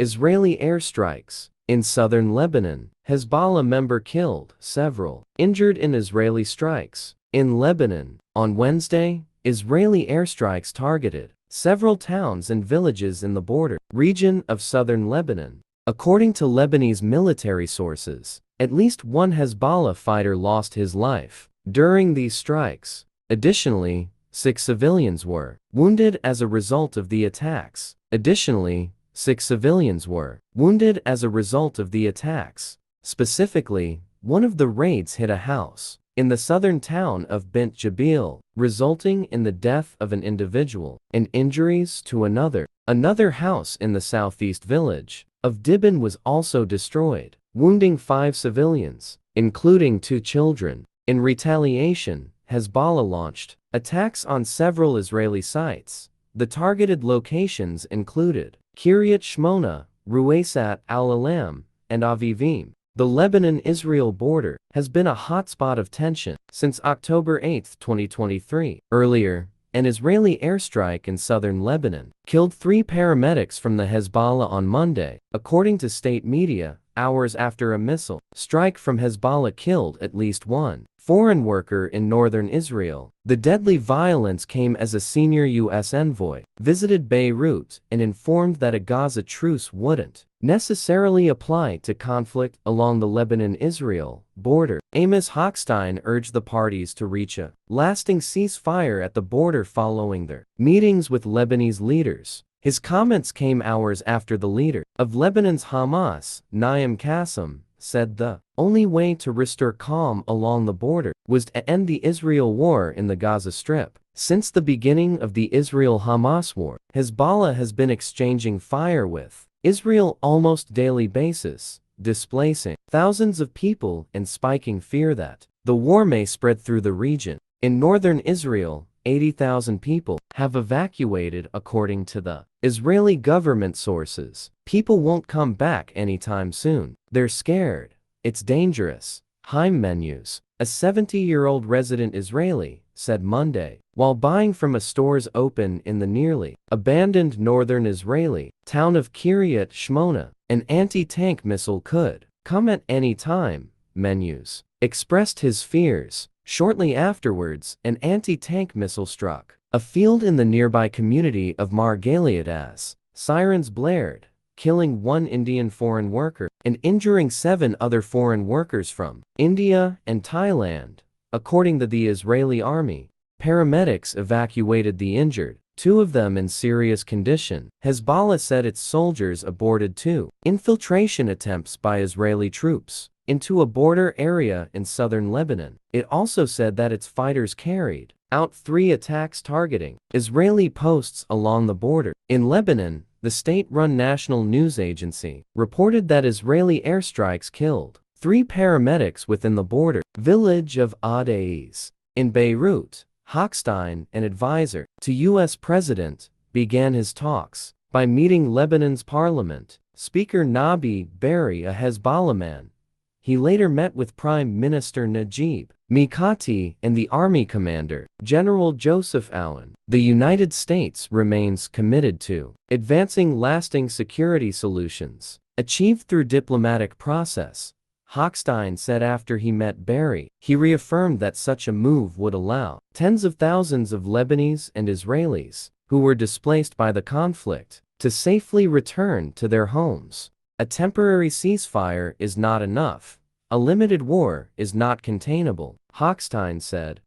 Israeli airstrikes. In southern Lebanon, Hezbollah member killed, several injured in Israeli strikes. In Lebanon, on Wednesday, Israeli airstrikes targeted several towns and villages in the border region of southern Lebanon. According to Lebanese military sources, at least one Hezbollah fighter lost his life during these strikes. Additionally, 6 civilians were wounded as a result of the attacks. Specifically, one of the raids hit a house in the southern town of Bint Jabeel, resulting in the death of an individual and injuries to another. Another house in the southeast village of Dibon was also destroyed, wounding 5 civilians, including 2 children. In retaliation, Hezbollah launched attacks on several Israeli sites. The targeted locations included Kiryat Shmona, Ruwaysat al-Alam, and Avivim. The Lebanon-Israel border has been a hotspot of tension since October 8, 2023. Earlier, an Israeli airstrike in southern Lebanon killed 3 paramedics from the Hezbollah on Monday, according to state media, hours after a missile strike from Hezbollah killed at least 1 foreign worker in northern Israel. The deadly violence came as a senior U.S. envoy visited Beirut and informed that a Gaza truce wouldn't necessarily apply to conflict along the Lebanon-Israel border. Amos Hochstein urged the parties to reach a lasting ceasefire at the border following their meetings with Lebanese leaders. His comments came hours after the leader of Lebanon's Hamas, Naim Qassem, said the only way to restore calm along the border was to end the Israel war in the Gaza Strip. Since the beginning of the Israel-Hamas war, Hezbollah has been exchanging fire with Israel almost daily basis, displacing thousands of people and spiking fear that the war may spread through the region. In northern Israel, 80,000 people have evacuated according to the Israeli government sources. People won't come back anytime soon. They're scared. It's dangerous. Haim Menus, a 70-year-old resident Israeli, said Monday, while buying from a stores open in the nearly abandoned northern Israeli town of Kiryat Shmona, an anti-tank missile could come at any time. Menus expressed his fears. Shortly afterwards, an anti-tank missile struck a field in the nearby community of Mar Gilead as sirens blared, killing 1 Indian foreign worker and injuring 7 other foreign workers from India and Thailand. According to the Israeli army, paramedics evacuated the injured, 2 of them in serious condition. Hezbollah said its soldiers aborted 2 infiltration attempts by Israeli troops into a border area in southern Lebanon. It also said that its fighters carried out 3 attacks targeting Israeli posts along the border. In Lebanon, the state-run national news agency reported that Israeli airstrikes killed 3 paramedics within the border village of Adaiz. In Beirut, Hochstein, an advisor to U.S. President, began his talks by meeting Lebanon's parliament speaker Nabi Berri, a Hezbollah man. He later met with Prime Minister Najib Mikati and the Army commander, General Joseph Aoun. The United States remains committed to advancing lasting security solutions achieved through diplomatic process, Hochstein said after he met Berri. He reaffirmed that such a move would allow tens of thousands of Lebanese and Israelis who were displaced by the conflict to safely return to their homes. A temporary ceasefire is not enough. A limited war is not containable, Hochstein said.